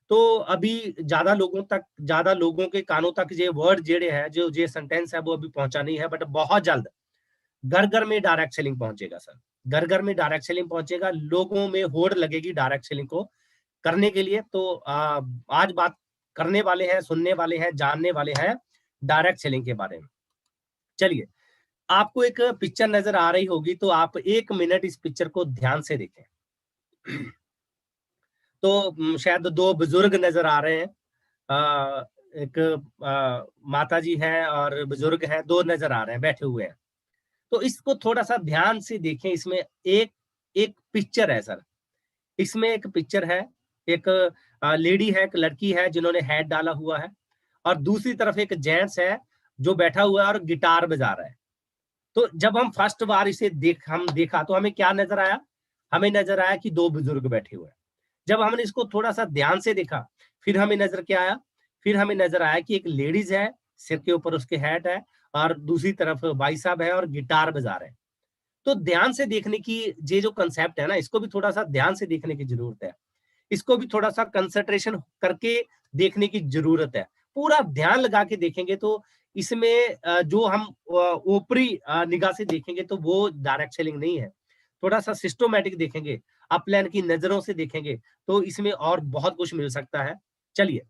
तो अभी ज्यादा लोगों के कानों तक ये वर्ड जेड़े है, जो ये सेंटेंस है, वो अभी पहुंचा नहीं है, बट बहुत जल्द घर घर में डायरेक्ट सेलिंग पहुंचेगा सर। घर घर में डायरेक्ट सेलिंग पहुंचेगा, लोगों में होड़ लगेगी डायरेक्ट सेलिंग को करने के लिए। तो आज बात करने वाले हैं, सुनने वाले हैं, जानने वाले हैं डायरेक्ट सेलिंग के बारे में। चलिए, आपको एक पिक्चर नजर आ रही होगी, तो आप 1 मिनट इस पिक्चर को ध्यान से देखें। तो शायद 2 बुजुर्ग नजर आ रहे हैं। एक माता जी हैं और बुजुर्ग हैं, 2 नजर आ रहे हैं, बैठे हुए हैं। तो इसको थोड़ा सा ध्यान से देखें। इसमें एक एक पिक्चर है सर। इसमें एक पिक्चर है, एक लेडी है, एक लड़की है जिन्होंने हैट डाला हुआ है, और दूसरी तरफ एक जेंट्स है जो बैठा हुआ है और गिटार बजा रहा है। तो जब हम फर्स्ट बार इसे देखा तो हमें क्या नजर आया? हमें नजर आया कि 2 बुजुर्ग बैठे हुए हैं। जब हमने इसको थोड़ा सा ध्यान से देखा, फिर हमें नजर क्या आया? फिर हमें नजर आया कि एक लेडीज है, सिर के ऊपर उसके हैट है, और दूसरी तरफ भाई साहब है और गिटार बजा रहे हैं। तो ध्यान से देखने की ये जो कंसेप्ट है ना, इसको भी थोड़ा सा ध्यान से देखने की जरूरत है। इसको भी थोड़ा सा कंसंट्रेशन करके देखने की जरूरत है। पूरा ध्यान लगा के देखेंगे तो इसमें जो हम ऊपरी निगाह से देखेंगे तो वो डायरेक्ट सेलिंग नहीं है। थोड़ा सा सिस्टमैटिक देखेंगे, अपलाइन की नजरों से देखेंगे, तो इसमें और बहुत कुछ मिल सकता है। चलिए,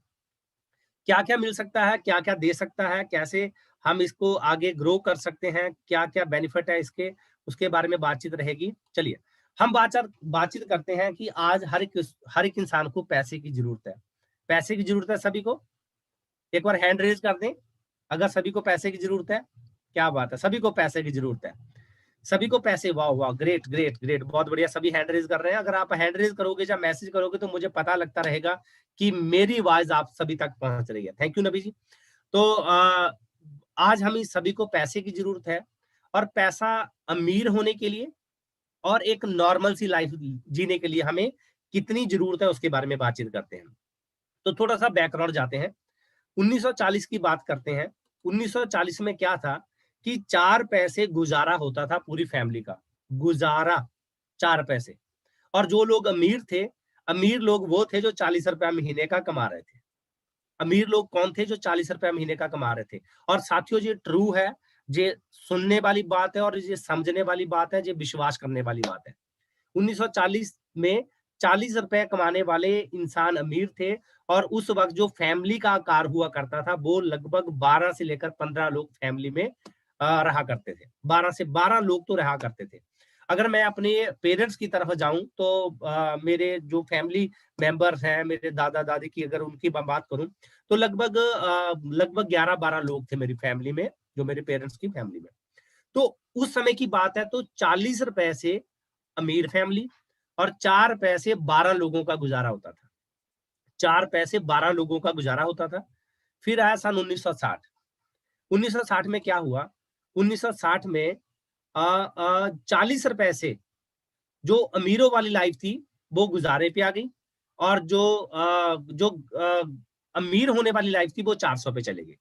क्या-क्या मिल सकता है, क्या-क्या दे सकता है, कैसे हम इसको आगे ग्रो कर सकते हैं, क्या-क्या बेनिफिट है इसके, उसके बारे में बातचीत रहेगी। चलिए, हम बातचीत करते हैं कि आज हर एक इंसान को पैसे की ज़रूरत है। पैसे की ज़रूरत है सभी को? एक बार हैंड रेज़ कर दें, अगर सभी को पैसे की ज़रूरत है। क्या बात है, सभी को पैसे की ज़रूरत है। सभी को पैसे, वाह वाह, ग्रेट ग्रेट ग्रेट, बहुत बढ़िया, सभी हैंड रेज कर रहे हैं। अगर आप हैंड रेज करोगे या मैसेज करोगे तो मुझे पता लगता रहेगा कि मेरी आवाज आप सभी तक पहुंच रही है। Thank you Nabi ji. तो आज हम इस सभी को पैसे की जरूरत है, और पैसा अमीर होने के लिए और एक नॉर्मल सी लाइफ जीने के लिए हमें कितनी जरूरत है उसके बारे में बातचीत करते हैं। तो थोड़ा सा बैकग्राउंड जाते हैं, 1940 की बात करते हैं। 1940 में क्या था कि 4 पैसे गुजारा होता था पूरी फैमिली का। गुजारा 4 पैसे। और जो लोग अमीर थे, अमीर लोग वो थे जो 40 रुपया महीने का कमा रहे थे। अमीर लोग कौन थे? जो 40 रुपया महीने का कमा रहे थे। और साथियों, ये ट्रू है, ये सुनने वाली बात है, और ये समझने वाली बात है, ये विश्वास करने वाली बात है। 1940 में 40 रुपए कमाने वाले इंसान अमीर थे, और उस वक्त जो फैमिली का आकार हुआ करता था वो लगभग 12 से लेकर 15 लोग फैमिली में रहा करते थे। 12 से 12 लोग तो रहा करते थे। अगर मैं अपने पेरेंट्स की तरफ जाऊं तो मेरे जो फैमिली मेंबर्स हैं, मेरे दादा दादी की अगर उनकी मैं बात करूं तो लगभग 11-12 लोग थे मेरी फैमिली में, जो मेरे पेरेंट्स की फैमिली में। तो उस समय की बात है, तो 40 रुपए से अमीर फैमिली, और 4 पैसे 12 लोगों का गुजारा होता था। 4 पैसे 12 लोगों का गुजारा होता था। फिर आया सन 1960। 1960 में क्या हुआ? 1960 में 40 रुपए से जो अमीरों वाली लाइफ थी वो गुजारे पे आ गई, और जो अमीर होने वाली लाइफ थी वो 400 पे चले गई।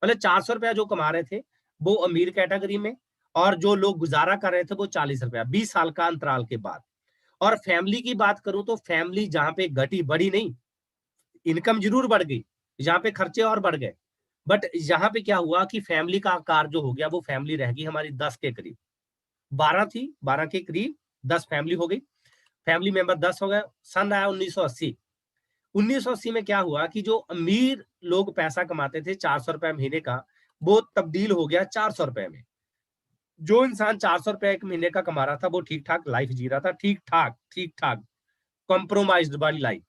मतलब 400 रुपया जो कमा रहे थे वो अमीर कैटेगरी में, और जो लोग गुजारा कर रहे थे वो 40 रुपया, 20 साल का अंतराल के बाद। और फैमिली की बात करूं तो फैमिली जहां पे घटी बढ़ी नहीं, इनकम जरूर बढ़ गई, यहाँ पे खर्चे और बढ़ गए, बट यहाँ पे क्या हुआ कि फैमिली का आकार जो हो गया वो फैमिली रह गई हमारी 10 के करीब। 12 थी, 12 के करीब 10 फैमिली हो गई। फैमिली मेंबर 10 हो गए। सन आया 1980। 1980 में क्या हुआ कि जो अमीर लोग पैसा कमाते थे 400 रुपए महीने का, वो तब्दील हो गया 400 रुपए में। जो इंसान 400 रुपए एक महीने का कमा रहा था वो ठीक ठाक लाइफ जी रहा था, ठीक ठाक कॉम्प्रोमाइज्ड वाली लाइफ।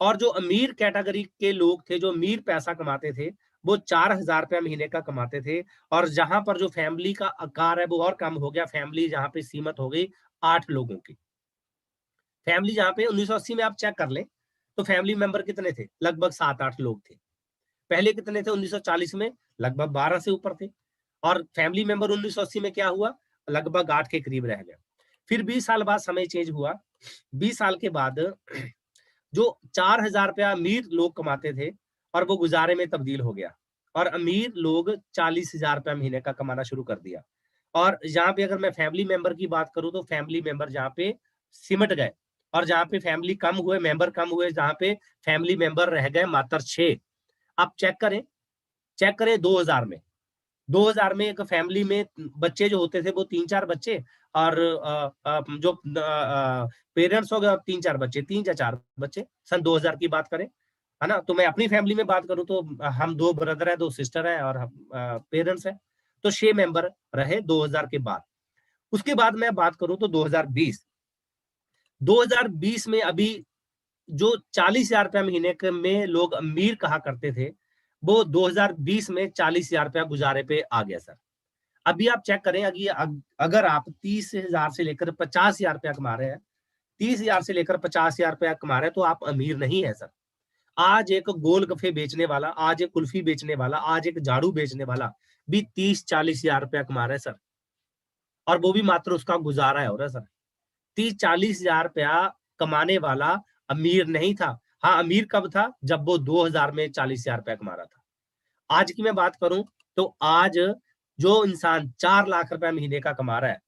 और जो अमीर कैटेगरी के लोग थे, जो अमीर पैसा कमाते थे, वो 4,000 रुपया महीने का कमाते थे। और जहां पर जो फैमिली का आकार है वो और कम हो गया, फैमिली जहां पे सीमित हो गई 8 लोगों की। फैमिली जहां पे 1980 में आप चेक कर लें तो फैमिली मेंबर कितने थे? लगभग 7-8 लोग थे। पहले कितने थे 1940 में? लगभग 12 से ऊपर थे। और फैमिली मेंबर 1980 में क्या हुआ? लगभग 8 के करीब रह गया। फिर 20 साल बाद समय चेंज हुआ। 20 साल के बाद जो 4,000 रुपया अमीर लोग कमाते थे और वो गुजारे में तब्दील हो गया, और अमीर लोग 40,000 रुपया महीने का कमाना शुरू कर दिया। और यहाँ पे अगर मैं फैमिली मेंबर की बात करूं तो फैमिली मेंबर जहाँ पे सिमट गए, और जहाँ पे फैमिली कम हुए, मेंबर कम हुए, जहाँ पे फैमिली मेंबर रह गए मात्र 6। आप चेक करें 2000 में। 2000 में एक फैमिली में बच्चे जो होते थे वो 3-4 बच्चे, और जो पेरेंट्स हो गए और 3-4 बच्चे, 3 या 4 बच्चे, सन 2000 की बात करें, है ना? तो मैं अपनी फैमिली में बात करूँ तो हम 2 ब्रदर हैं, 2 सिस्टर हैं और हम पेरेंट्स हैं। तो 6 मेंबर रहे 2000 के बाद। उसके बाद मैं बात करूँ तो 2020, 2020 में अभी जो 40,000 रुपया महीने के में लोग अमीर कहा करते थे, वो 2020 में 40,000 रुपया गुज़ारे पे आ गया सर। अभी आप चेक करें, अगर आप 30,000 से लेकर 50,000 रुपया कमा रहे हैं, 30,000 से लेकर 50,000 रुपया कमा रहे हैं, तो आप अमीर नहीं हैं सर। आज एक गोलगप्पे बेचने वाला, आज एक कुल्फी बेचने वाला, आज एक झाड़ू बेचने वाला भी 30-40,000 रुपया कमा रहा है सर, और वो भी मात्र उसका गुज़ारा हो रहा है सर। 30-40,000 रुपया कमाने वाला अमीर नहीं था। हाँ, अमीर कब था? जब वो 2000 में 40,000 रुपया कमा रहा था। आज की मैं बात करूँ तो आज जो इंसान 4 लाख रुपया महीने का कमा रहा है,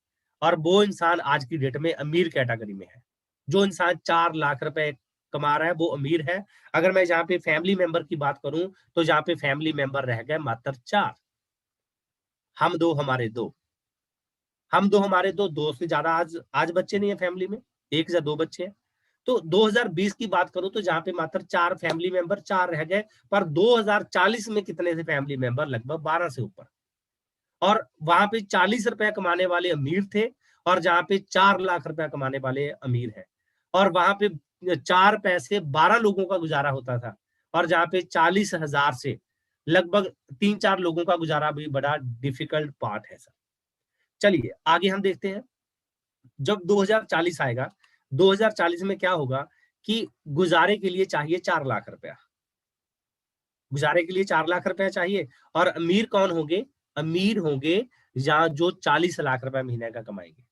और वो इंसान आज की डेट में अमीर कैटेगरी में है। जो इंसान 4 लाख रुपए कमा रहा है वो अमीर है। अगर मैं जहाँ पे फैमिली मेंबर की बात करूँ, तो जहाँ पे फैमिली मेंबर रह गए मात्र 4। हम 2 हमारे 2। हम 2 हमारे 2, 2 से ज़्यादा आज आज बच्चे नहीं है फैमिली में, 1 या 2 बच्चे हैं। तो 2020 की बात करूँ तो जहाँ पे मात्र 4 फैमिली मेंबर 4 रह गए, पर 2040 में कितने थे फैमिली मेंबर? लगभग 12 से ऊपर। और वहाँ पे 40 रुपए कमाने वाले अमीर थे, और जहाँ पे 4 लाख रुपया कमाने वाले अमीर हैं। और वहाँ पे 4 पैसे 12 लोगों का गुज़ारा होता था, और जहाँ पे 40,000 से लगभग 3-4 लोगों का गुज़ारा भी बड़ा डिफ़िकल्ट पार्ट है सर। चलिए आगे हम देखते हैं। जब 2040 आएगा, 2040 में क्या होगा कि गुज़ारे के लिए चाहिए 4 लाख रुपया। गुज़ारे के लिए 4 लाख रुपया चाहिए, और अमीर कौन होंगे? अमीर होंगे या जो 40 लाख रुपया महीने का कमाएँगे।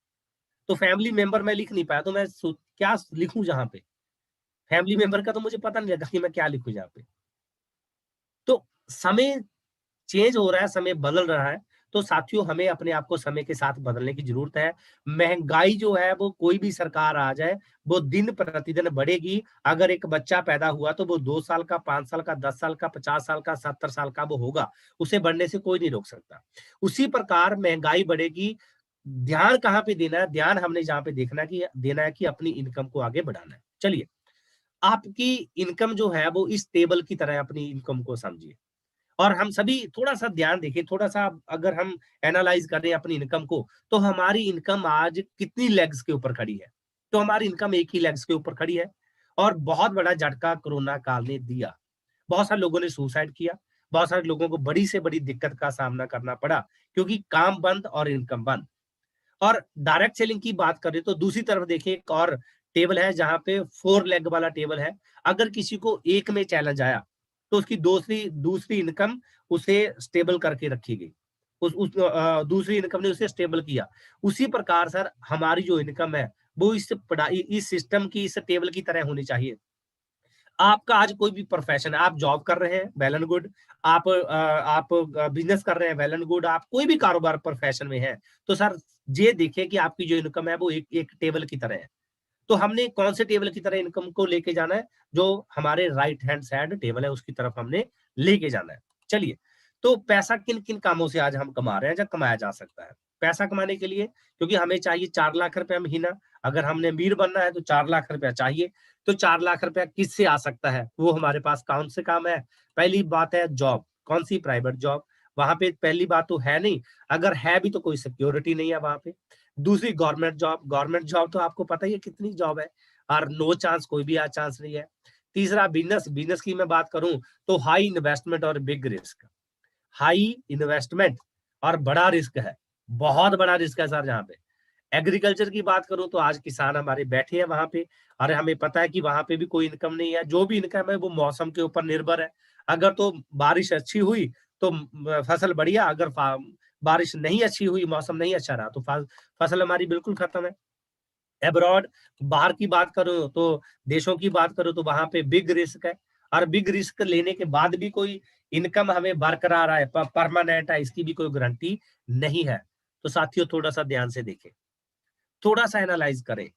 तो फैमिली मेंबर मैं लिख नहीं पाया, तो मैं क्या लिखूँ जहाँ पे? फैमिली मेंबर का तो मुझे पता नहीं लगा कि मैं क्या लिखूँ यहाँ पे। तो समय चेंज हो रहा है, समय बदल रहा है, तो साथियों हमें अपने आप को समय के साथ बदलने की ज़रूरत है। महँगाई जो है वो कोई भी सरकार आ जाए, वो दिन-प्रतिदिन बढ़ेगी। अगर एक बच्चा पैदा हुआ तो वो 2 साल का, 5 साल का, 10 साल का, 50 साल का, 70 साल का वो होगा। उसे बढ़ने से कोई नहीं रोक सकता। उसी प्रकार महँगाई बढ़ेगी, ध्यान कहाँ पे देना है? ध्यान हमने जहाँ पे देना है कि अपनी इनकम को आगे बढ़ाना है। चलिए, आपकी इनकम जो है वो इस टेबल की तरह अपनी इनकम को समझिए। और हम सभी थोड़ा-सा ध्यान देखें, थोड़ा-सा अगर हम एनालाइज़ करें अपनी इनकम को, तो हमारी इनकम आज कितनी लेग्स के ऊपर खड़ी है? तो हमारी इनकम एक ही लेग्स के ऊपर खड़ी है, और बहुत बड़ा झटका कोरोना काल ने दिया। बहुत सारे लोगों ने सुसाइड किया, बहुत सारे लोगों को बड़ी से बड़ी दिक्कत का सामना करना पड़ा, क्योंकि काम बंद और इनकम बंद। और डायरेक्ट सेलिंग की बात करें तो दूसरी तरफ देखिए, एक और टेबल है जहाँ पे 4 लेग वाला टेबल है। अगर किसी को एक में चैलेंज आया, तो उसकी दूसरी दूसरी इनकम उसे स्टेबल करके रखी गई। दूसरी इनकम ने उसे स्टेबल किया। उसी प्रकार सर हमारी जो इनकम है, वो इस सिस्टम की, इस टेबल की तरह होनी चाहिए। आपका आज कोई भी प्रोफेशन है, आप जॉब कर रहे हैं, वेल एंड गुड। आप बिज़नेस कर रहे हैं, वेल एंड गुड। आप कोई भी कारोबार प्रोफेशन में हैं, तो सर ये देखिए कि आपकी जो इनकम है वो एक एक टेबल की तरह है। तो हमने कौन से टेबल की तरह इनकम को लेके जाना है? जो हमारे राइट हैंड साइड टेबल है उसकी तरफ हमने लेके जाना है। चलिए, तो पैसा किन-किन कामों से आज हम कमा रहे हैं या कमाया जा सकता है? पैसा कमाने के लिए, क्योंकि हमें चाहिए 4 लाख रुपया महीना, अगर हमने अमीर बनना है तो 4 लाख रुपया चाहिए। तो 4 लाख रुपया किससे आ सकता है? वो हमारे पास कौन से काम है? पहली बात है जॉब, कौन-सी? Private job. वहाँ पे पहली बात तो है नहीं, अगर है भी तो कोई सिक्योरिटी नहीं है वहाँ पे। दूसरी गवर्नमेंट जॉब तो आपको पता ही है कितनी जॉब है, और नो चांस, कोई भी आज चांस नहीं है। तीसरा बिज़नेस की मैं बात करूँ तो हाई इन्वेस्टमेंट और बिग रिस्क। हाई इन्वेस्टमेंट और बड़ा रिस्क है, बहुत बड़ा रिस्क है सर जहाँ पे। एग्रीकल्चर की बात करूँ तो आज किसान हमारे बैठे हैं वहाँ पे, और हमें पता है कि वहाँ पे भी कोई इनकम नहीं है। जो भी इनकम है वो मौसम के ऊपर निर्भर है। अगर तो बारिश अच्छी हुई तो फसल बढ़िया, अगर बारिश नहीं अच्छी हुई, मौसम नहीं अच्छा रहा तो फसल हमारी बिल्कुल खत्म है। अब्रॉड, बाहर की बात करूँ तो देशों की बात करूँ तो वहाँ पे बिग रिस्क है, और बिग रिस्क लेने के बाद भी कोई इनकम हमें बरकरार है, परमानेंट है, इसकी भी कोई गारंटी नहीं है। तो साथियों थोड़ा-सा ध्यान से देखें, थोड़ा-सा एनालाइज़ करें।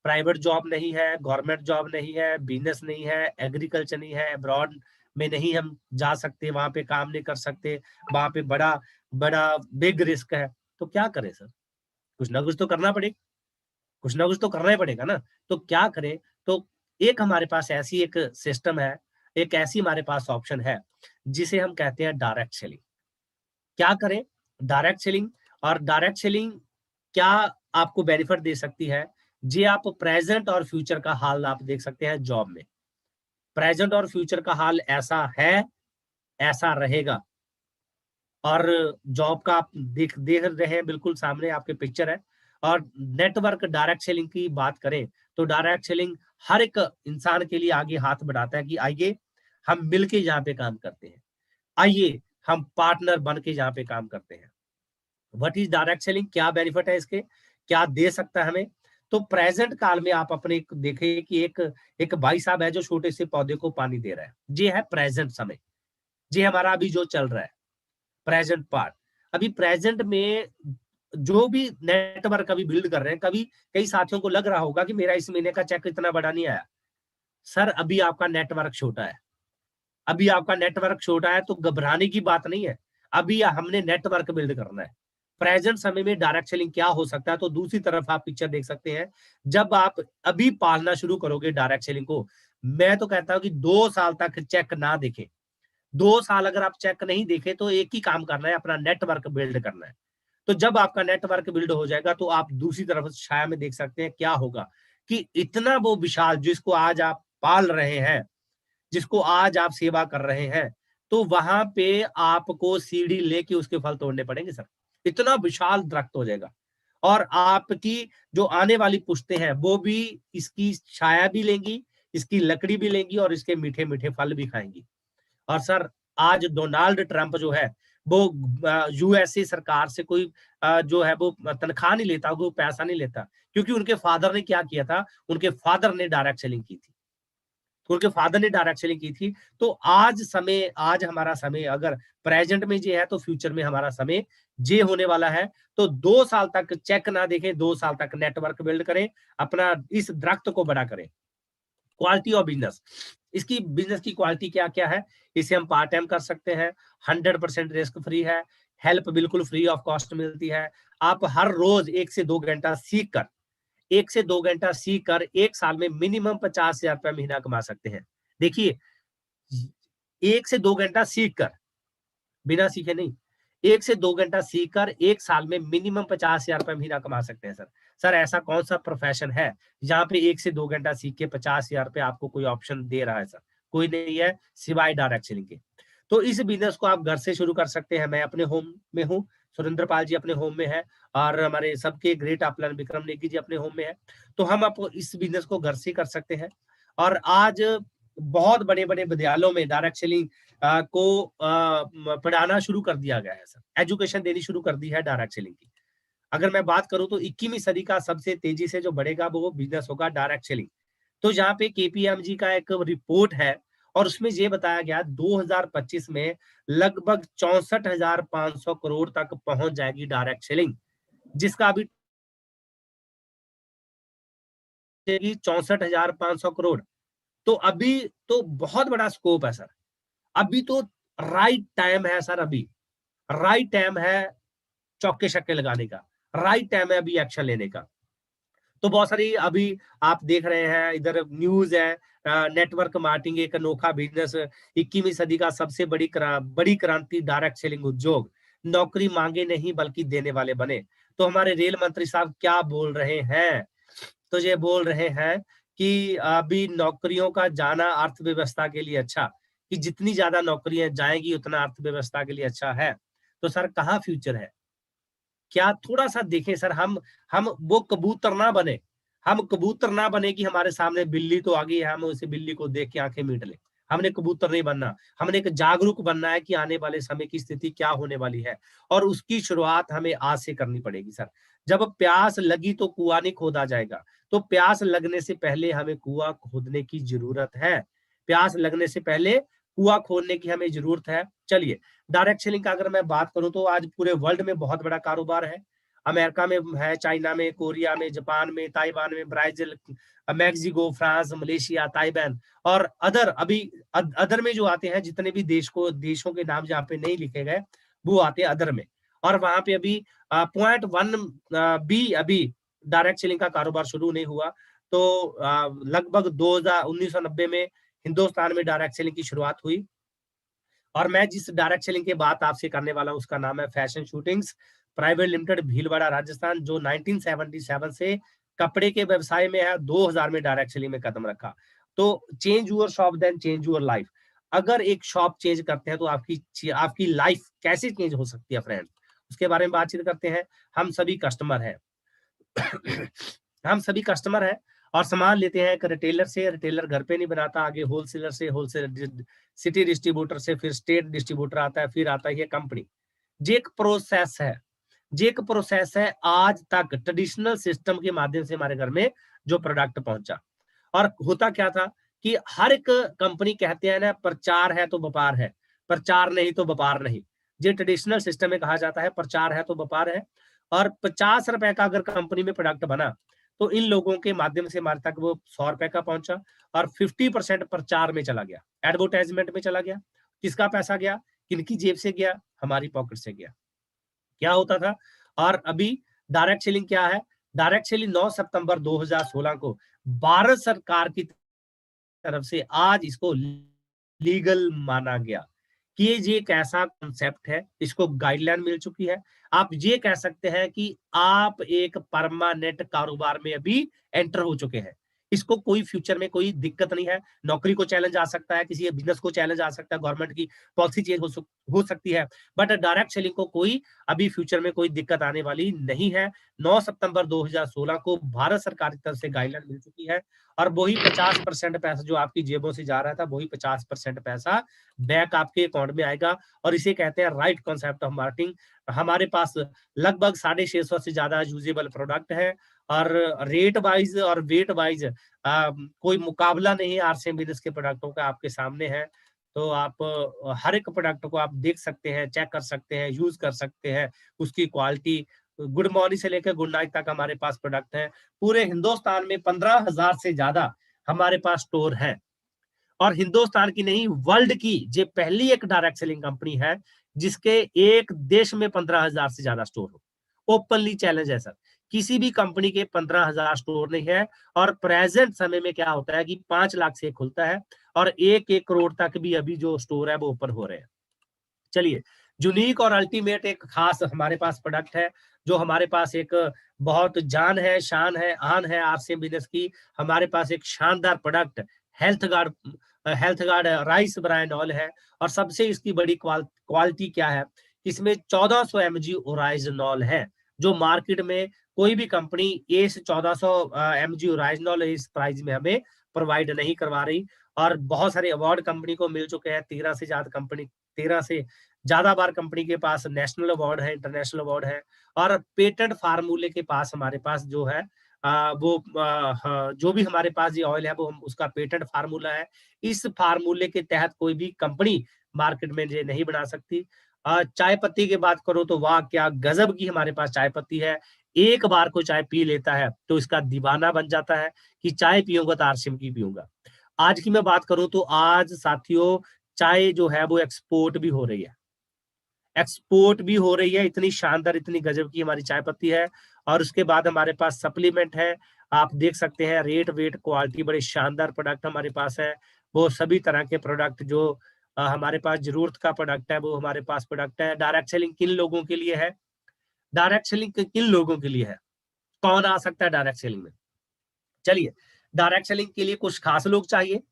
प्राइवेट जॉब नहीं है, गवर्नमेंट जॉब नहीं है, बिजनेस नहीं है, एग्रीकल्चर नहीं है, अब्रॉड में नहीं हम जा सकते, वहां पे काम नहीं कर सकते, वहां पे बड़ा बड़ा बिग रिस्क है। तो क्या करें सर? कुछ ना कुछ तो करना पड़ेगा, कुछ ना कुछ तो करना ही पड़ेगा ना। तो क्या करें? तो एक हमारे पास ऐसी एक सिस्टम है, एक ऐसी हमारे पास ऑप्शन है, जिसे हम कहते हैं डायरेक्ट सेलिंग। क्या करें? Direct selling. और डायरेक्ट सेलिंग क्या आपको बेनिफिट दे सकती है? जी, आप प्रेजेंट और फ्यूचर का हाल आप देख सकते हैं जॉब में। प्रेजेंट और फ्यूचर का हाल ऐसा है, ऐसा रहेगा। और जॉब का आप देख देख रहे हैं, बिल्कुल सामने आपके पिक्चर है। और नेटवर्क डायरेक्ट सेलिंग की बात करें, तो डायरेक्ट सेलिंग हर एक इंसान के लिए आगे हाथ बढ़ाता है कि आइए हम मिलके यहाँ पे काम करते हैं, आइए हम पार्टनर बन के यहाँ पे काम करते हैं। What is direct selling? क्या बेनिफिट है इसके, क्या दे सकता है हमें? तो प्रेजेंट काल में आप अपने देखें कि एक एक भाई साहब है जो छोटे से पौधे को पानी दे रहा है, ये है प्रेजेंट समय, ये हमारा अभी जो चल रहा है प्रेजेंट पार्ट। अभी प्रेजेंट में जो भी नेटवर्क अभी बिल्ड कर रहे हैं, कभी कई साथियों को लग रहा होगा कि मेरा इस महीने का चेक इतना बड़ा नहीं आया। सर, अभी आपका नेटवर्क छोटा है, अभी आपका नेटवर्क छोटा है, तो घबराने की बात नहीं है। अभी हमने नेटवर्क बिल्ड करना है। प्रेजेंट समय में डायरेक्ट सेलिंग क्या हो सकता है? तो दूसरी तरफ आप पिक्चर देख सकते हैं, जब आप अभी पालना शुरू करोगे डायरेक्ट सेलिंग को, मैं तो कहता हूं कि 2 साल तक चेक ना देखें। 2 साल अगर आप चेक नहीं देखे, तो एक ही काम करना है, अपना नेटवर्क बिल्ड करना है। तो जब आपका नेटवर्क बिल्ड हो जाएगा, तो आप दूसरी तरफ छाया में देख सकते हैं क्या होगा, कि इतना वो विशाल जिसको आज आप पाल रहे हैं, जिसको आज आप सेवा कर रहे हैं, तो वहां पे आपको सीढ़ी लेके उसके फल तोड़ने पड़ेंगे सर। इतना विशाल दरख्त हो जाएगा। और आपकी जो आने वाली पुश्तें हैं, वो भी इसकी छाया भी लेंगी, इसकी लकड़ी भी लेंगी और इसके मीठे मीठे फल भी खाएंगी। और सर, आज डोनाल्ड ट्रंप जो है, वो यूएसए सरकार से कोई जो है वो तनख्वाह नहीं लेता, वो पैसा नहीं लेता, क्योंकि उनके फादर ने क्या किया था? उनके फादर ने डायरेक्ट सेलिंग की थी। उनके फादर ने डायरेक्ट सेलिंग की थी। तो आज हमारा समय अगर प्रेजेंट में ये है, तो फ्यूचर में हमारा समय ये होने वाला है। तो 2 साल तक चेक ना देखें, 2 साल तक नेटवर्क बिल्ड करें, अपना इस दरख्त को बड़ा करें। क्वालिटी ऑफ बिजनेस, इसकी बिजनेस की क्वालिटी क्या क्या है? इसे हम पार्ट टाइम कर सकते हैं, 100% रिस्क फ्री है, हेल्प बिल्कुल फ्री ऑफ कॉस्ट मिलती है। आप हर रोज 1 से 2 घंटा सीख कर, 1 से 2 घंटा सीख कर 1 साल में मिनिमम 50,000 रुपया महीना कमा सकते हैं। देखिए, 1 से 2 घंटा सीख कर, बिना सीखे नहीं, 1 से 2 घंटा सीखकर 1 साल में मिनिमम 50,000 रुपए महीना कमा सकते हैं सर। सर, ऐसा कौन सा प्रोफेशन है जहाँ पे 1 से 2 घंटा सीख के 50,000 रुपए आपको कोई ऑप्शन दे रहा है सर? कोई नहीं है, सिवाय डायरेक्ट सेलिंग के। तो इस बिजनेस को आप घर से शुरू कर सकते हैं। मैं अपने होम में हूँ, सुरेंद्र पाल जी अपने होम में है, और हमारे सबके ग्रेट अपलन विक्रम नेगी जी अपने होम में है। तो हम आप इस बिजनेस को घर से कर सकते हैं। और आज बहुत बड़े बड़े विद्यालयों में डायरेक्ट सेलिंग को पढ़ाना शुरू कर दिया गया है सर, एजुकेशन देनी शुरू कर दी है डायरेक्ट सेलिंग की। अगर मैं बात करूं, तो 21वीं सदी का सबसे तेजी से जो बढ़ेगा वो बिजनेस होगा डायरेक्ट सेलिंग। तो जहाँ पे केपीएमजी का एक रिपोर्ट है, और उसमें ये बताया गया 2025 में लगभग 64,500 करोड़ तक पहुंच जाएगी डायरेक्ट सेलिंग, जिसका अभी 64,500 करोड़। तो अभी तो बहुत बड़ा स्कोप है सर। अभी तो राइट टाइम है सर, अभी राइट टाइम है चौके छक्के लगाने का, राइट टाइम है अभी एक्शन लेने का। तो बहुत सारी अभी आप देख रहे हैं, इधर न्यूज है, नेटवर्क मार्केटिंग एक अनोखा बिजनेस, 21वीं सदी का सबसे बड़ी क्रांति डायरेक्ट सेलिंग उद्योग, नौकरी मांगे नहीं बल्कि देने वाले बने। तो हमारे रेल मंत्री साहब क्या बोल रहे हैं? तो ये बोल रहे हैं कि अभी नौकरियों का जाना अर्थव्यवस्था के लिए अच्छा, कि जितनी ज्यादा नौकरियां जाएंगी उतना अर्थव्यवस्था के लिए अच्छा है। तो सर, कहाँ फ्यूचर है? क्या थोड़ा सा देखें सर, हम वो कबूतर ना बने, हम कबूतर ना बने कि हमारे सामने बिल्ली तो आ गई है, हम उसे बिल्ली को देख के आंखें मीट लें। हमने कबूतर नहीं बनना, हमने एक जागरूक बनना है कि आने वाले समय की स्थिति क्या होने वाली है, और उसकी शुरुआत हमें आज से करनी पड़ेगी सर। जब प्यास लगी तो कुआं नहीं खोदा जाएगा, तो प्यास लगने से पहले हमें कुआं खोदने की जरूरत है। प्यास लगने से पहले कुआं खोदने की हमें जरूरत है। चलिए, डायरेक्ट सेलिंग का अगर मैं बात करूं, तो आज पूरे वर्ल्ड में बहुत बड़ा कारोबार है। अमेरिका में है, चाइना में, कोरिया में, जापान में, ताइवान में, Brazil, Mexico, France, Malaysia, Taiwan और अदर में जो आते हैं, जितने भी देशों के नाम जहाँ पे नहीं लिखे गए वो आते हैं अदर में। और वहां पे अभी 0.1 भी अभी डायरेक्ट सेलिंग का कारोबार शुरू नहीं हुआ। तो लगभग 1990 में हिंदुस्तान में डायरेक्ट सेलिंग की शुरुआत हुई। और मैं जिस डायरेक्ट सेलिंग की बात आपसे करने वाला हूं उसका नाम है fashion shootings private limited, Bhilwara, Rajasthan, जो 1977 से कपड़े के व्यवसाय में है, 2000 में डायरेक्ट सेलिंग में कदम रखा। तो change your shop then change your life. अगर एक शॉप चेंज करते हैं तो आपकी लाइफ कैसे चेंज हो सकती है फ्रेंड, उसके बारे में बातचीत करते हैं। हम सभी कस्टमर हैं हम सभी कस्टमर हैं और सामान लेते हैं एक रिटेलर से, रिटेलर घर पे नहीं बनाता, आगे होलसेलर से, होलसेलर सिटी डिस्ट्रीब्यूटर से, फिर स्टेट डिस्ट्रीब्यूटर आता है, फिर आता है कंपनी। जे एक प्रोसेस है, आज तक ट्रेडिशनल सिस्टम के माध्यम से हमारे घर में जो प्रोडक्ट पहुंचा। और होता क्या था कि हर एक कंपनी कहते हैं ना, प्रचार है तो व्यापार है, प्रचार नहीं तो व्यापार नहीं। ये ट्रेडिशनल सिस्टम में कहा जाता है, प्रचार है तो व्यापार है। और 50 रुपए का अगर कंपनी में प्रोडक्ट बना तो इन लोगों के माध्यम से हमारे तक वो 100 रुपए का पहुंचा और 50% प्रचार में चला गया, एडवर्टाइजमेंट में चला गया। किसका पैसा गया, किनकी जेब से गया, हमारी पॉकेट से गया। क्या होता था। और अभी डायरेक्ट सेलिंग क्या है, डायरेक्ट सेलिंग 9 सितंबर 2016 को भारत सरकार की तरफ से आज इसको लीगल माना गया कि ये एक ऐसा कॉन्सेप्ट है, इसको गाइडलाइन मिल चुकी है। आप ये कह सकते हैं कि आप एक परमानेंट कारोबार में अभी एंटर हो चुके हैं। इसको कोई फ्यूचर में कोई दिक्कत नहीं है। नौकरी को चैलेंज आ सकता है, किसी बिजनेस को चैलेंज आ सकता है, गवर्नमेंट की पॉलिसी चेंज हो सकती है, बट डायरेक्ट सेलिंग को कोई अभी फ्यूचर में कोई दिक्कत आने वाली नहीं है। 9 सितंबर 2016 को भारत सरकार की तरफ से गाइडलाइन मिल चुकी है और वही 50% पैसा जो आपकी जेबों से जा रहा था, वही 50% पैसा बैक आपके अकाउंट में आएगा। और इसे कहते हैं राइट कॉन्सेप्ट ऑफ मार्केटिंग। हमारे पास लगभग 650 से ज्यादा यूजेबल प्रोडक्ट है और रेट वाइज और वेट वाइज कोई मुकाबला नहीं है आरसीएम बिजनेस के प्रोडक्टों का आपके सामने है। तो आप हर एक प्रोडक्ट को आप देख सकते हैं, चेक कर सकते हैं, यूज कर सकते हैं, उसकी क्वालिटी गुड मॉर्निंग से लेकर गुड नाइट तक हमारे पास प्रोडक्ट है। पूरे हिंदुस्तान में 15,000 से ज्यादा हमारे पास स्टोर है और हिंदुस्तान की नहीं वर्ल्ड की ये पहली एक डायरेक्ट सेलिंग कंपनी है जिसके एक देश में 15,000 से ज्यादा स्टोर हो। ओपनली चैलेंज है सर, किसी भी कंपनी के 15,000 स्टोर नहीं है। और प्रेजेंट समय में क्या होता है कि 5 लाख से खुलता है और 1-1 करोड़ तक भी अभी जो स्टोर है वो ओपन हो रहे हैं। चलिए, यूनिक और अल्टीमेट एक खास हमारे पास प्रोडक्ट है जो हमारे पास एक बहुत जान है, शान है, आन है आरसीएम बिजनेस की। हमारे पास एक शानदार product health guard rice brand oil है। और सबसे इसकी बड़ी क्वालिटी क्या है, इसमें 1400 mg ओराइजनॉल है जो मार्केट में कोई भी कंपनी इस 1400 mg ओराइजनॉल इस प्राइस में हमें प्रोवाइड नहीं करवा रही। और बहुत सारे अवार्ड कंपनी को मिल चुके हैं, 13 से ज्यादा बार कंपनी के पास नेशनल अवार्ड है, इंटरनेशनल अवार्ड है। और पेटेंट फार्मूले के पास हमारे पास जो है जो भी हमारे पास ये ऑयल है वो उसका पेटेंट फार्मूला है। इस फार्मूले के तहत कोई भी कंपनी मार्केट में ये नहीं बना सकती। चाय पत्ती की बात करो तो वाह क्या गजब की हमारे पास चाय पत्ती है। एक बार को चाय पी लेता है तो इसका दीवाना बन जाता है कि चाय पीऊंगा तो आरसीएम की पीऊंगा। आज की मैं बात करूं तो आज साथियों चाय जो है वो एक्सपोर्ट भी हो रही है, इतनी शानदार, इतनी गजब की हमारी चाय पत्ती है। और उसके बाद हमारे पास सप्लीमेंट है, आप देख सकते हैं रेट वेट क्वालिटी बड़े शानदार प्रोडक्ट हमारे पास है। वो सभी तरह के प्रोडक्ट जो हमारे पास जरूरत का प्रोडक्ट है वो हमारे पास प्रोडक्ट है। डायरेक्ट सेलिंग किन लोगों के लिए है, डायरेक्ट सेलिंग किन लोगों के लिए है, कौन आ सकता है डायरेक्ट सेलिंग में। चलिए, डायरेक्ट सेलिंग के लिए कुछ खास लोग चाहिए,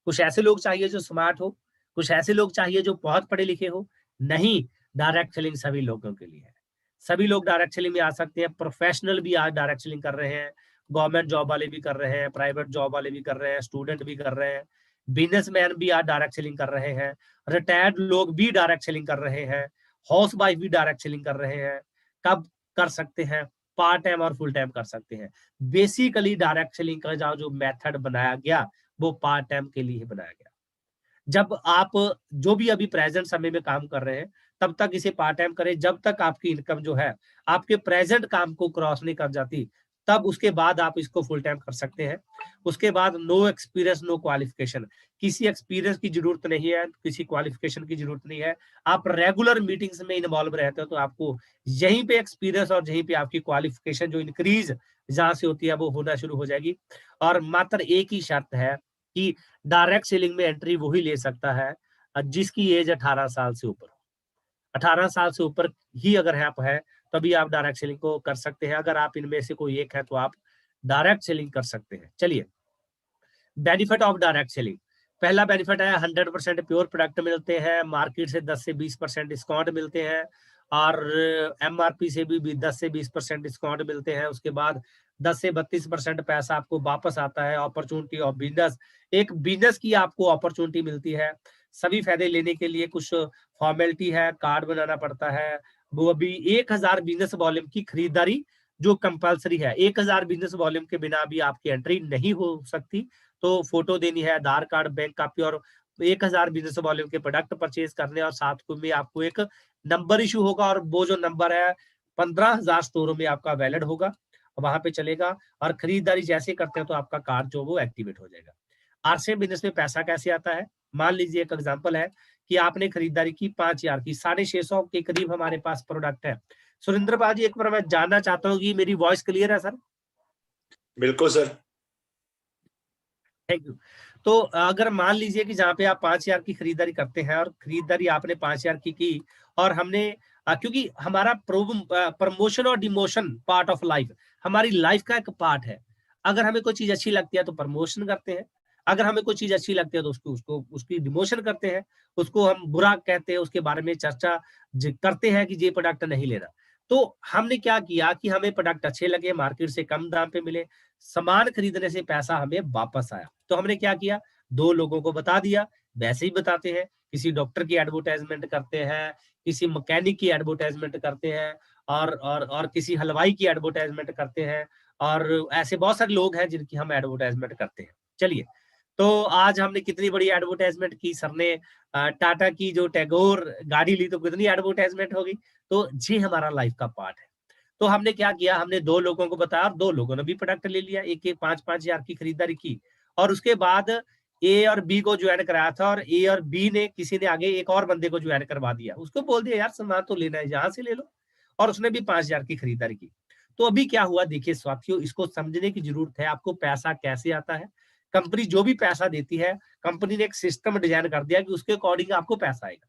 कुछ ऐसे लोग चाहिए जो स्मार्ट हो, कुछ ऐसे लोग चाहिए जो बहुत पढ़े लिखे हो। नहीं, डायरेक्ट सेलिंग सभी लोगों के लिए है। सभी लोग डायरेक्ट सेलिंग में आ सकते हैं। प्रोफेशनल भी आज डायरेक्ट सेलिंग कर रहे हैं, गवर्नमेंट जॉब वाले भी कर रहे हैं, प्राइवेट जॉब वाले भी कर रहे हैं, स्टूडेंट भी कर रहे हैं, बिजनेसमैन भी आज डायरेक्ट सेलिंग कर रहे हैं, रिटायर्ड लोग भी डायरेक्ट सेलिंग कर रहे हैं, हाउस वाइफ भी डायरेक्ट सेलिंग कर रहे हैं। कब कर सकते हैं, पार्ट टाइम और फुल टाइम कर सकते हैं। बेसिकली डायरेक्ट सेलिंग का जो मेथड बनाया गया वो पार्ट टाइम के लिए ही बनाया गया। जब आप जो भी अभी प्रेजेंट समय में काम कर रहे हैं तब तक इसे पार्ट टाइम करें, जब तक आपकी इनकम जो है आपके प्रेजेंट काम को क्रॉस नहीं कर जाती, तब उसके बाद आप इसको फुल टाइम कर सकते हैं। उसके बाद नो एक्सपीरियंस नो क्वालिफिकेशन, किसी एक्सपीरियंस की जरूरत नहीं है, किसी क्वालिफिकेशन की जरूरत नहीं है। आप रेगुलर मीटिंग्स में इन्वॉल्व रहते हो तो आपको यहीं पे एक्सपीरियंस और यहीं पे आपकी क्वालिफिकेशन जो इंक्रीज जहां से होती है वो होना शुरू हो जाएगी। और मात्र एक ही शर्त है कि डायरेक्ट सेलिंग में एंट्री वही ले सकता है जिसकी एज 18 साल से ऊपर हो। 18 साल से ऊपर ही अगर आप है तभी आप डायरेक्ट सेलिंग को कर सकते हैं। अगर आप इनमें से कोई एक है तो आप डायरेक्ट सेलिंग कर सकते हैं। चलिए, बेनिफिट ऑफ डायरेक्ट सेलिंग। पहला बेनिफिट है 100% प्योर प्रोडक्ट मिलते हैं, मार्केट से 10 से 20% डिस्काउंट मिलते हैं और एमआरपी से भी 10 से 20% डिस्काउंट मिलते हैं। उसके बाद 10 से 32% पैसा आपको वापस आता है। अपॉर्चुनिटी ऑफ बिजनेस, एक बिजनेस की आपको अपॉर्चुनिटी मिलती है। सभी फायदे लेने के लिए कुछ फॉर्मेलिटी है, कार्ड बनाना पड़ता है। वो अभी 1000 बिजनेस वॉल्यूम की खरीदारी जो कंपलसरी है, 1000 बिजनेस वॉल्यूम के बिना भी आपकी एंट्री नहीं हो सकती। तो फोटो देनी है, आधार कार्ड, बैंक कॉपी और 1000 बिजनेस वॉल्यूम के प्रोडक्ट परचेज करने और साथ में आपको एक नंबर इशू होगा और वो जो नंबर है 15,000 स्टोरों में आपका वैलिड होगा, वहां पे चलेगा और खरीदारी जैसे करते हैं तो आपका कार्ड जो वो एक्टिवेट हो जाएगा। आरसीएम बिजनेस में पैसा कैसे आता है? मान लीजिए एक एग्जांपल है कि आपने खरीदारी की 5,000 की, 650 के करीब हमारे पास प्रोडक्ट है। सुरेंद्र बाजी, एक बार मैं जानना चाहता हूँ कि मेरी वॉइस क्लियर है सर? बिल्कुल सर। Thank you. तो अगर मान लीजिए कि जहाँ पे आप 5,000 की खरीदारी करते हैं और खरीदारी आपने 5,000 की और हमने क्योंकि हमारा प्रमोशन और डिमोशन पार्ट ऑफ लाइफ, हमारी लाइफ का एक पार्ट है। अगर हमें कोई चीज अच्छी लगती है तो प्रमोशन करते हैं, अगर हमें कोई चीज अच्छी लगती है तो उसको उसको उसकी डिमोशन करते हैं, उसको हम बुरा कहते हैं, उसके बारे में चर्चा करते हैं कि ये प्रोडक्ट नहीं लेना। तो हमने क्या किया कि हमें प्रोडक्ट अच्छे लगे, मार्केट से कम दाम पे मिले, सामान खरीदने से पैसा हमें वापस आया, तो हमने क्या किया, 2 लोगों को बता दिया। वैसे ही बताते हैं, किसी डॉक्टर की एडवर्टाइजमेंट करते हैं, किसी मैकेनिक की एडवर्टाइजमेंट करते हैं और किसी हलवाई की एडवर्टाइजमेंट करते हैं और ऐसे बहुत सारे लोग हैं जिनकी हम एडवर्टाइजमेंट करते हैं। चलिए, तो आज हमने कितनी बड़ी एडवर्टाइजमेंट की, सर ने टाटा की जो टैगोर गाड़ी ली तो कितनी एडवर्टाइजमेंट होगी। तो ये हमारा लाइफ का पार्ट है। तो हमने क्या किया, हमने 2 लोगों को बताया और 2 लोगों ने भी प्रोडक्ट ले लिया, एक एक 5,000 की खरीदारी की और उसके बाद ए और बी को ज्वाइन कराया था और ए और बी ने किसी ने आगे एक और बंदे को ज्वाइन करवा दिया, उसको बोल दिया यार सामान तो लेना है यहाँ से ले लो, और उसने भी 5,000 की खरीदारी की। तो अभी क्या हुआ देखिए साथियों, इसको समझने की जरूरत है, आपको पैसा कैसे आता है। कंपनी जो भी पैसा देती है, कंपनी ने एक सिस्टम डिजाइन कर दिया कि उसके अकॉर्डिंग आपको पैसा आएगा।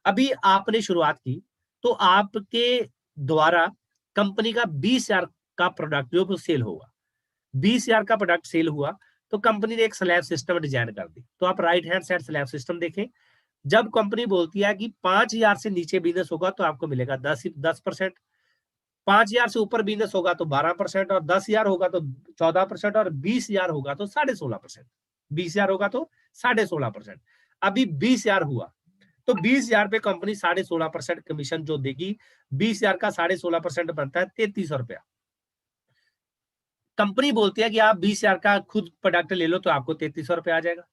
अभी आपने शुरुआत की तो आपके द्वारा कंपनी का 20,000 का प्रोडक्ट जो सेल होगा, 20,000 का प्रोडक्ट सेल हुआ तो कंपनी ने एक स्लैब सिस्टम डिजाइन कर दी। तो आप right hand side slab system देखें, जब कंपनी बोलती है कि 5,000 से नीचे बिजनेस होगा तो आपको मिलेगा 10%, 5,000 से ऊपर बिजनेस होगा तो 12% और 10,000 होगा तो 14% और 20,000 होगा तो 16.5%। 20,000 होगा तो 16.5%। अभी 20,000 हुआ तो 20,000 पे कंपनी 16.5% कमीशन जो देगी, 20,000 का 16.5% बनता है 3300 रुपया। कंपनी बोलती है कि आप 20,000 का खुद प्रोडक्ट ले लो तो आपको 3300 रुपया आ जाएगा,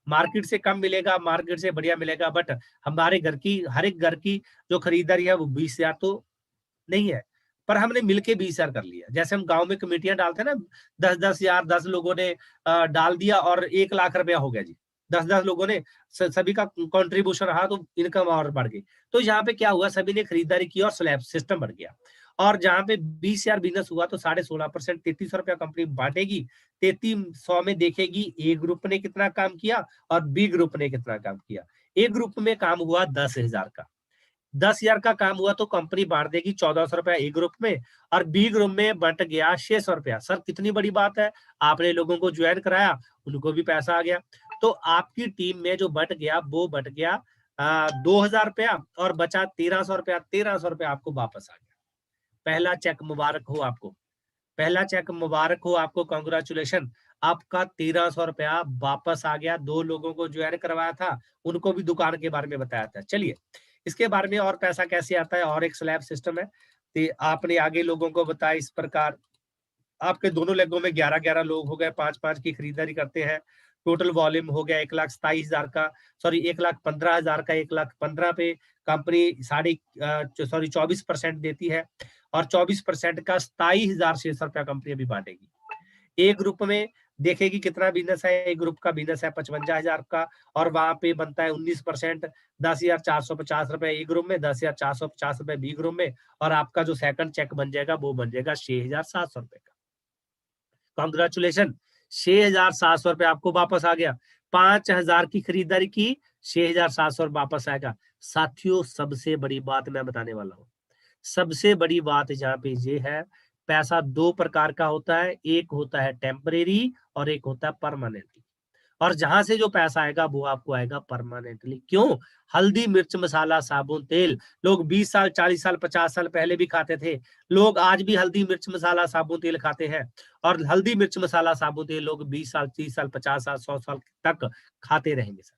मार्केट से कम मिलेगा, मार्केट से बढ़िया मिलेगा, बट हमारे घर की हर एक घर की जो खरीदारी है वो 20,000 तो नहीं है, पर हमने मिलके 20,000 कर लिया। जैसे हम गांव में कमेटियां डालते हैं ना, 10-10,000 10 लोगों ने डाल दिया और 1,00,000 रुपया हो गया जी। 10-10 लोगों ने सभी का कंट्रीब्यूशन रहा तो इनकम और बढ़ गई। तो यहाँ पे क्या हुआ, सभी ने खरीदारी की और स्लैब सिस्टम बढ़ गया और जहाँ पे 20,000 बिजनेस हुआ तो 16.5% 3300 रुपया कंपनी बांटेगी। 3300 में देखेगी ए ग्रुप ने कितना काम किया और बी ग्रुप ने कितना काम किया। ए ग्रुप में काम हुआ 10,000 का, 10,000 का काम हुआ तो कंपनी बांट देगी 1,400 रुपया ए ग्रुप में और बी ग्रुप में बट गया 600 रुपया। सर कितनी बड़ी बात है, आपने लोगों को ज्वाइन कराया, उनको भी पैसा आ गया। तो आपकी टीम में जो बट गया वो बट गया 2,000 रुपया और बचा 1,300 रुपया। 1,300 रुपया आपको वापस आ गया। पहला चेक मुबारक हो आपको, पहला चेक मुबारक हो आपको, कांग्रेचुलेशन, आपका 1,300 रुपया वापस आ गया। 2 लोगों को ज्वाइन करवाया था, उनको भी दुकान के बारे में बताया था। चलिए, इसके बारे में और पैसा कैसे आता है, और एक स्लैब सिस्टम है। तो आपने आगे लोगों को बताया इस प्रकार, आपके दोनों लेगों में 11-11 लोग हो गए, 5-5 की खरीदारी करते हैं टोटल वॉल्यूम हो गया 1,27,000 का, सॉरी 1,15,000 का, 1,15,000 पे कंपनी 24% देती है और 24% का 27,600 रुपया कंपनी अभी बांटेगी। एक ग्रुप में देखेगी कितना बिजनेस है, एक ग्रुप का बिजनेस है 55,000 का और वहां पे बनता है 19%, 10,450 रुपए ए ग्रुप में, 10,450 रुपए बी ग्रुप में, और आपका जो सेकंड चेक बन जाएगा वो बन जाएगा 6,700 रुपए का। कॉन्ग्रेचुलेशन, 6,700 रुपए आपको वापस आ गया। 5,000 की खरीदारी की, 6,700 वापस आएगा। साथियों, सबसे बड़ी बात मैं बताने वाला हूँ। सबसे बड़ी बात यहाँ पे ये है, पैसा दो प्रकार का होता है, एक होता है टेम्परेरी और एक होता है परमानेंटली। और जहां से जो पैसा आएगा वो आपको आएगा परमानेंटली। क्यों? हल्दी, मिर्च, मसाला, साबुन, तेल लोग 20 साल, 40 साल, 50 साल पहले भी खाते थे। लोग आज भी हल्दी, मिर्च, मसाला, साबुन, तेल खाते हैं और हल्दी, मिर्च, मसाला, साबुन, तेल लोग 20 साल, 30 साल, 50 साल, 100 साल तक खाते रहेंगे सर।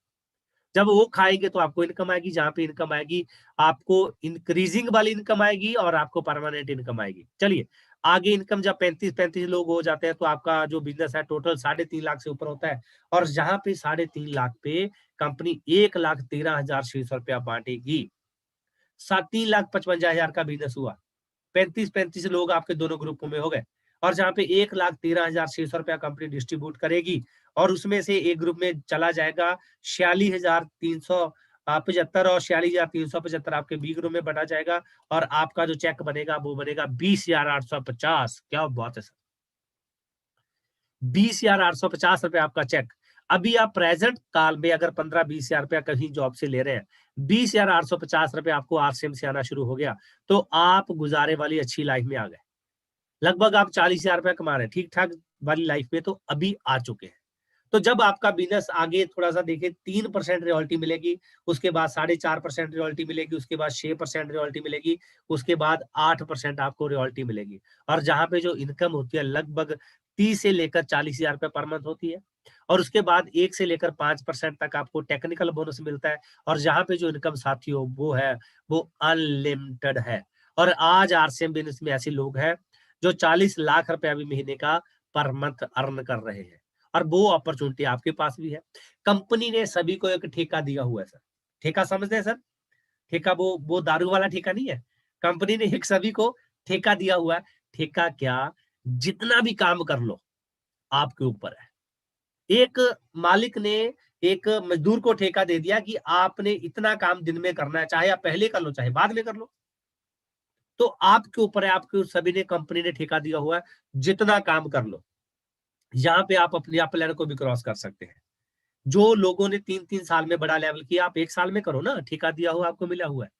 जब वो खाएंगे तो आपको इनकम आएगी, जहां पे इनकम आएगी आपको इंक्रीजिंग वाली इनकम आएगी और आपको परमानेंट इनकम आएगी। चलिए आगे, इनकम जब 35 लोग हो जाते हैं तो आपका जो बिजनेस है टोटल 3.5 लाख से ऊपर होता है और जहां पे 3.5 लाख पे कंपनी 1,13,600 रुपया बांटेगी। 3,55,000 का बिजनेस हुआ, 35 लोग आपके दोनों ग्रुपों में हो गए और जहां पे 1,13,600 रुपया कंपनी डिस्ट्रीब्यूट करेगी और उसमें से एक ग्रुप में चला जाएगा 46,375 और 46,375 आपके बी ग्रुप में बटा जाएगा और आपका जो चेक बनेगा वो बनेगा 20,850। क्या बात है सर, 20,850 रुपए आपका चेक। अभी आप प्रेजेंट काल में अगर 15-20 हजार रुपया कहीं जॉब से ले रहे हैं, 20,850 रुपए आपको आरसीएम से आना शुरू हो गया तो आप गुजारे वाली अच्छी लाइफ में आ गए। लगभग आप 40,000 रुपया कमा रहे हैं, ठीक ठाक वाली लाइफ में तो अभी आ चुके हैं। तो जब आपका बिजनेस आगे थोड़ा सा देखे, 3% रॉयल्टी मिलेगी, उसके बाद 4.5% रॉयल्टी मिलेगी, उसके बाद 6% रॉयल्टी मिलेगी, उसके बाद 8% आपको रॉयल्टी मिलेगी और जहां पे जो इनकम होती है लगभग 30 से लेकर 40,000 रुपए पर मंथ होती है और उसके बाद 1 से लेकर 5% तक आपको टेक्निकल बोनस मिलता है और जहां पे जो इनकम साथियों वो है वो अनलिमिटेड है। और आज आरसीएम बिजनेस में ऐसे लोग हैं जो 40 लाख रुपए अभी महीने का पर मंथ अर्न कर रहे हैं और वो अपॉर्चुनिटी आपके पास भी है। कंपनी ने सभी को एक ठेका दिया हुआ है सर। ठेका समझते हैं सर? ठेका वो दारू वाला ठेका नहीं है। कंपनी ने एक सभी को ठेका दिया हुआ है। ठेका क्या? जितना भी काम कर लो आपके ऊपर है। एक मालिक ने एक मजदूर को ठेका दे दिया कि आपने इतना काम दिन में करना है, चाहे आप पहले कर लो चाहे बाद में कर लो। तो आपके ऊपर है, आपके सभी ने, कंपनी ने ठेका दिया हुआ है, जितना काम कर लो। यहाँ पे आप अपने अपलाइन को भी क्रॉस कर सकते हैं। जो लोगों ने 3-3 साल में बड़ा लेवल किया, आप 1 साल में करो ना, ठेका दिया हुआ आपको मिला हुआ है।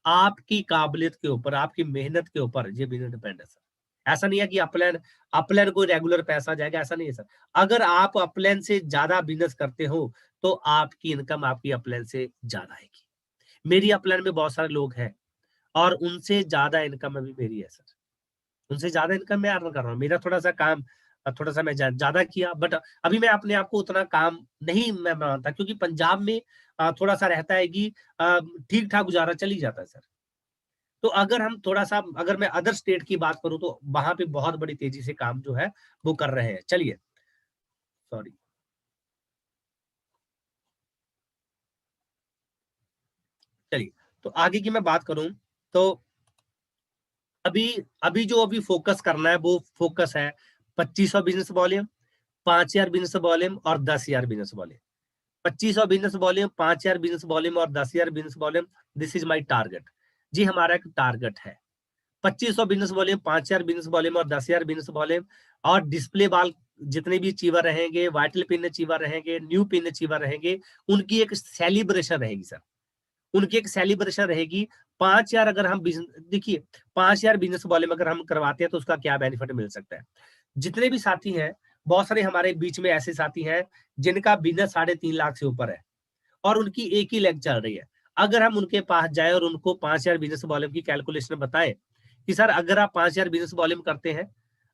आपकी काबिलियत के ऊपर, आपकी मेहनत के ऊपर ये बिजनेस डिपेंड है सर। ऐसा नहीं है कि अपलाइन अपलाइन को रेगुलर पैसा जाएगा, ऐसा नहीं है सर। अगर आप अपलाइन से ज्यादा बिजनेस करते हो तो आपकी इनकम आपकी अपलाइन से ज्यादा आएगी। मेरी अपलाइन में बहुत सारे लोग हैं और उनसे ज्यादा इनकम अभी मेरी है सर। उनसे ज्यादा इनकम मैं अर्न कर रहा हूँ। मेरा थोड़ा सा काम थोड़ा सा मैं ज्यादा किया, बट अभी मैं अपने आप को उतना काम नहीं मैं मानता क्योंकि पंजाब में थोड़ा सा रहता है कि ठीक ठाक गुजारा चल ही जाता है सर। तो अगर हम थोड़ा सा, अगर मैं अदर स्टेट की बात करूं तो वहां पे बहुत बड़ी तेजी से काम जो है वो कर रहे हैं। चलिए, सॉरी, चलिए, तो आगे की मैं बात करूं तो अभी अभी जो अभी फोकस करना है वो फोकस है 2500 बिजनेस वॉल्यूम, 5,000 बिजनेस वॉल्यूम और 10,000 business volume. 2500 business volume, 5,000 business volume और 10,000 business volume, this is my target. जी हमारा एक टारगेट है 2500 बिजनेस वॉल्यूम, 5,000 बिजनेस वॉल्यूम और 10,000 बिजनेस वॉल्यूम और डिस्प्ले बाल जितने भी अचीवर रहेंगे, वाइटल पिन अचीवर रहेंगे, न्यू पिन अचीवर रहेंगे, उनकी एक सेलिब्रेशन रहेगी सर। उनकी एक सेलिब्रेशन रहेगी। 5,000 अगर हम देखिए 5,000 बिजनेस वॉल्यूम अगर हम करवाते हैं तो उसका क्या बेनिफिट मिल सकता है। जितने भी साथी हैं, बहुत सारे हमारे बीच में ऐसे साथी हैं जिनका बिजनेस 3.5 लाख से ऊपर है और उनकी एक ही लेग चल रही है। अगर हम उनके पास जाए और उनको 5,000 बिजनेस वॉल्यूम की कैलकुलेशन बताएं कि सर अगर आप 5,000 बिजनेस वॉल्यूम करते हैं,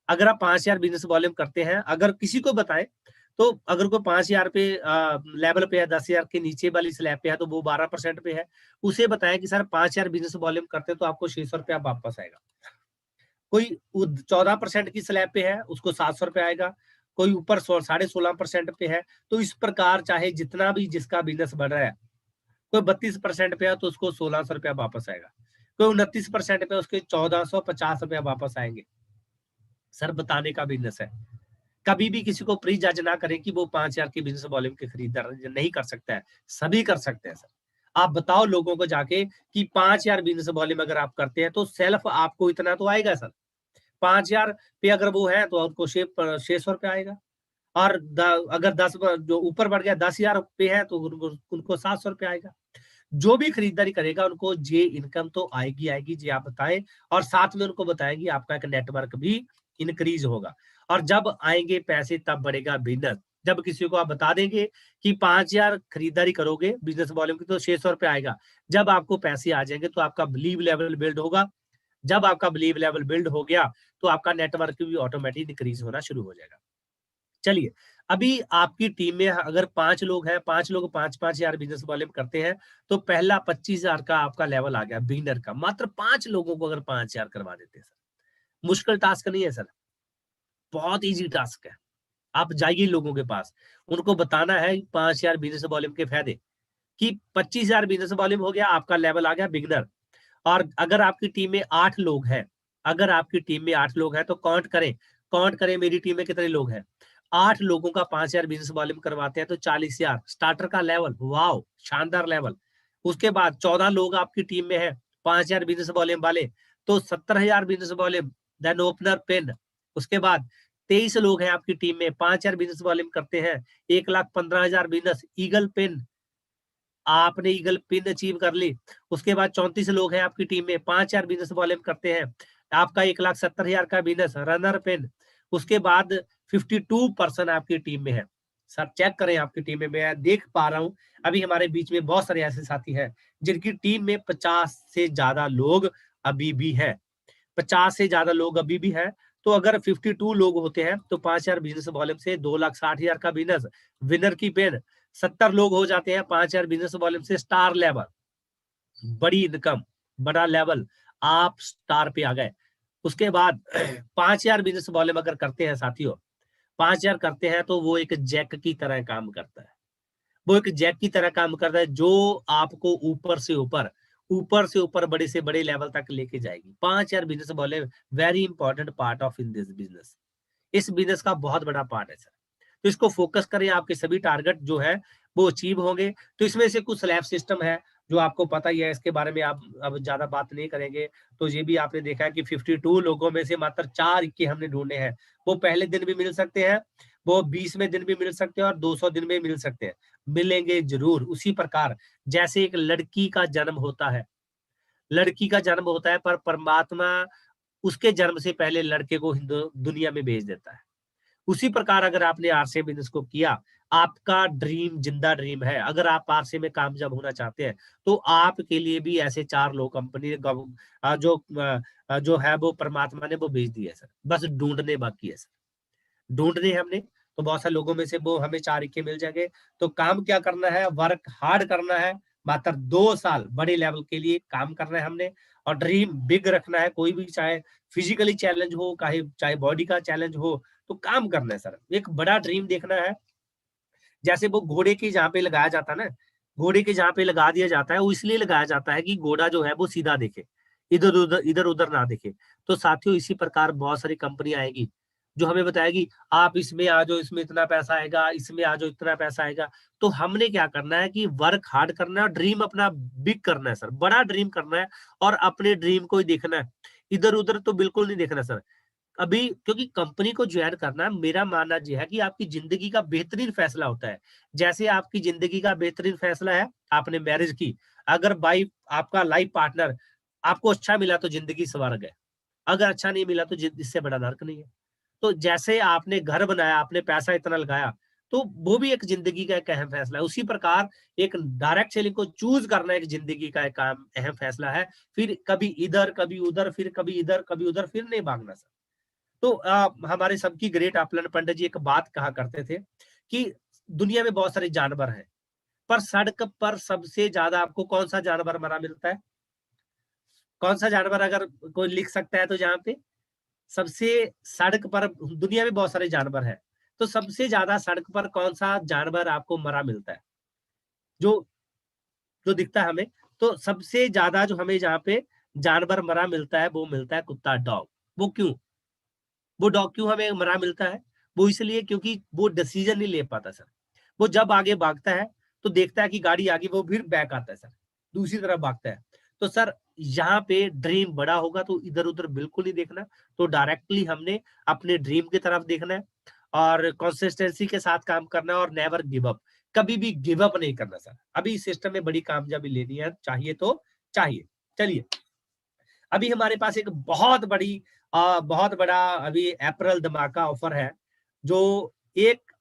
अगर आप 5,000 बिजनेस वॉल्यूम करते हैं, अगर किसी को बताएं तो अगर कोई 5,000 पे लेवल पे है, 10,000 के नीचे वाली स्लैब पे है तो वो 12% पे है। उसे बताएं कि सर 5,000 बिजनेस वॉल्यूम करते हैं तो आपको 600 रुपया वापस आएगा। कोई 14% की स्लैब पे है, उसको 700 रुपया आएगा। कोई ऊपर 16.5% पे है। तो इस प्रकार चाहे जितना भी जिसका बिजनेस बढ़ रहा है, कोई 32% पे है तो उसको 1600 रुपया वापस आएगा, कोई 29% पे उसके 1450 रुपया वापस आएंगे। सर बताने का बिजनेस है। कभी भी किसी को प्री जज ना करें कि वो 5,000 की बिजनेस वॉल्यूम के खरीदार नहीं कर सकता है, सभी कर सकते हैं सर। आप बताओ लोगों को जाके कि 5,000 बिजनेस वॉल्यूम अगर आप करते हैं तो सेल्फ आपको इतना तो आएगा सर। 5,000 पे अगर वो है तो आपको 600 रुपया आएगा। और अगर 10 जो ऊपर बढ़ गया 10,000 पे है तो उनको 700 रुपया आएगा। जो भी खरीदारी करेगा उनको ये इनकम तो आएगी आएगी जी, आप बताएं। और साथ में उनको बताएंगे आपका एक नेटवर्क भी इंक्रीज होगा। और जब आएंगे पैसे तब बढ़ेगा बिजनेस। जब किसी को आप बता देंगे कि 5,000 खरीदारी करोगे बिजनेस वॉल्यूम की तो 600 रुपया आएगा, जब आपको पैसे आ जाएंगे तो आपका बिलीव लेवल बिल्ड होगा। जब आपका बिलीव लेवल बिल्ड हो गया तो आपका नेटवर्क भी ऑटोमेटिक इंक्रीज होना शुरू हो जाएगा। चलिए, अभी आपकी टीम में अगर 5 लोग हैं, 5 लोग 5-5 हज़ार बिज़नेस वॉल्यूम करते हैं, तो पहला 25,000 का आपका लेवल आ गया बिगिनर का। मात्र 5 लोगों को अगर 5,000 करवा देते हैं सर, मुश्किल टास्क नहीं है सर, बहुत ईज़ी टास्क है। आप जाइए लोगों के पास, उनको बताना है 5,000 बिज़नेस वॉल्यूम के फायदे, कि 25,000 बिज़नेस वॉल्यूम हो गया, आपका लेवल आ गया बिगिनर। और अगर आपकी टीम में 8 लोग हैं, अगर आपकी टीम में 8 लोग हैं तो काउंट करें मेरी टीम में कितने लोग हैं। 8 लोगों का 5,000 बिज़नेस वॉल्यूम करवाते हैं तो 40,000 स्टार्टर का लेवल, वॉव! शानदार लेवल। उसके बाद 14 लोग आपकी टीम में हैं, 5,000 बिज़नेस वॉल्यूम वाले, तो 70,000 business volume, then opener pen. उसके बाद 23 लोग हैं आपकी टीम में, 5,000 बिज़नेस वॉल्यूम करते हैं, 1,15,000 बिज़नेस ईगल पेन, आपने ईगल पिन अचीव कर ली। उसके बाद 34 लोग हैं आपकी टीम में, 5,000 बिज़नेस वॉल्यूम करते हैं। आपका 1,70,000 का बिज़नेस रनर पिन। उसके बाद 52 पर्सन आपकी टीम में है। सर चेक करें आपकी टीम में, मैं देख पा रहा हूँ, अभी हमारे बीच में बहुत सारे ऐसे साथी हैं, जिनकी टीम में 50 से ज़्यादा लोग अभी भी हैं। 50 से ज़्यादा लोग अभी भी हैं। तो अगर 52 लोग होते हैं तो 5,000 बिज़नेस वॉल्यूम से 2,60,000 का बिज़नेस, विनर की पेन। 70 लोग हो जाते हैं 5,000 बिज़नेस वॉल्यूम से स्टार लेवल, बड़ी इनकम, बड़ा लेवल, आप स्टार पे आ गए। उसके बाद 5,000 बिज़नेस वॉल्यूम अगर करते हैं साथियों, 5,000 करते हैं तो वो एक जैक की तरह काम करता है। वो एक जैक की तरह काम करता है जो आपको ऊपर से ऊपर बड़े से बड़े लेवल तक लेके जाएगी। 5,000 बिज़नेस बोले, very important part of in this business. इस बिज़नेस का बहुत बड़ा पार्ट है सर। तो इसको फोकस करें, आपके सभी टारगेट जो है वो अचीव होंगे। तो इसमें से कुछ स्लैब सिस्टम है जो आपको पता ही है, इसके बारे में आप अब ज़्यादा बात नहीं करेंगे। तो ये भी आपने देखा है कि 52 लोगों में से मात्र 4 इक्के हमने ढूँढे हैं। वो पहले दिन भी मिल सकते हैं, वो 20वें दिन भी मिल सकते हैं और 200 दिन में मिल सकते हैं। मिलेंगे ज़रूर। उसी प्रकार जैसे एक लड़की का जन्म होता है, लड़की का जन्म होता है, पर परमात्मा उसके जन्म से पहले लड़के को हिंदू दुनिया में भेज देता है। उसी प्रकार अगर आपने आरसे बिज़नेस को किया, आपका ड्रीम जिंदा ड्रीम है। अगर आप आरसे में कामयाब होना चाहते हैं, तो आपके लिए भी ऐसे 4 लोग कंपनी ने जो है वो परमात्मा ने वो भेज दिया है सर। बस ढूँढने बाकी है सर। ढूँढने हैं हमने, तो बहुत सारे लोगों में से वो हमें 4 इक्के मिल जाएँगे। तो काम क्या करना है? वर्क हार्ड करना है। मात्र 2 साल बड़े लेवल के लिए काम करना है हमने, और ड्रीम बिग रखना है। कोई भी चाहे फिजिकली चैलेंज हो, चाहे चाहे बॉडी का चैलेंज हो, तो काम करना है सर। एक बड़ा ड्रीम देखना है। जैसे वो घोड़े की जहाँ पे लगाया जाता है ना, घोड़े के जहाँ पे लगा दिया जाता है, वो इसलिए लगाया जाता है कि घोड़ा जो है वो सीधा दिखे, इधर-उधर ना दिखे। तो साथियों इसी प्रकार बहुत सारी कंपनी आएगी, जो हमें बताएगी आप इसमें आ जाओ, इसमें इतना पैसा आएगा, इसमें आ जाओ, इतना पैसा आएगा। तो हमने क्या करना है कि वर्क हार्ड करना है और ड्रीम अपना बिग करना है सर, बड़ा ड्रीम करना है और अपने ड्रीम को ही देखना है। इधर-उधर तो बिल्कुल नहीं देखना सर। अभी क्योंकि कंपनी को जॉइन करना, मेरा मानना ये है कि आपकी ज़िंदगी का बेहतरीन फैसला होता है। जैसे आपकी ज़िंदगी का बेहतरीन फैसला है, आपने मैरिज की, अगर आपका लाइफ पार्टनर आपको अच्छा मिला तो ज़िंदगी स्वर्ग है। अगर अच्छा नहीं मिला तो इससे बड़ा नर्क नहीं है। तो जैसे आपने घर बनाया, आपने पैसा इतना लगाया, तो वो भी एक ज़िंदगी का एक अहम फैसला है। उसी प्रकार एक डायरेक्ट सेलिंग को चूज़ करना एक ज़िंदगी का एक अहम फैसला है। फिर कभी इधर, कभी उधर, फिर कभी इधर, कभी उधर, फिर नहीं भागना सर। तो हमारे सबकी ग्रेट आपलन पंडित जी एक बात कहा करते थे कि दुनिया में बहुत सारे जानवर हैं, पर सड़क पर सबसे ज्यादा आपको कौन सा जानवर मरा मिलता है? कौन सा जानवर अगर कोई लिख सकता है तो जहाँ पे सबसे, सड़क पर दुनिया में बहुत सारे जानवर हैं, तो सबसे ज्यादा सड़क पर कौन सा जानवर आपको मरा मिलता है? जो जो दिखता है हमें, तो सबसे ज्यादा जो हमें जहाँ पे जानवर मरा मिलता है वो मिलता है कुत्ता, डॉग। वो क्यों? वो डॉग क्यों हमें मरा मिलता है? वो इसलिए क्योंकि वो डिसीजन नहीं ले पाता सर। वो जब आगे भागता है तो देखता है कि गाड़ी आ गई, वो फिर बैक आता है सर, दूसरी तरफ भागता है। तो सर यहाँ पे ड्रीम बड़ा होगा तो इधर-उधर बिल्कुल नहीं देखना, तो डायरेक्टली हमने अपने ड्रीम की तरफ देखना है और कंसिस्टेंसी के साथ काम करना है और नेवर गिव अप। कभी भी गिव अप नहीं करना सर। अभी इस सिस्टम में बड़ी कामयाबी लेनी है, चाहिए तो चाहिए। चलिए, अभी हमारे पास एक बहुत बड़ा अभी अप्रैल धमाका ऑफर है, जो 1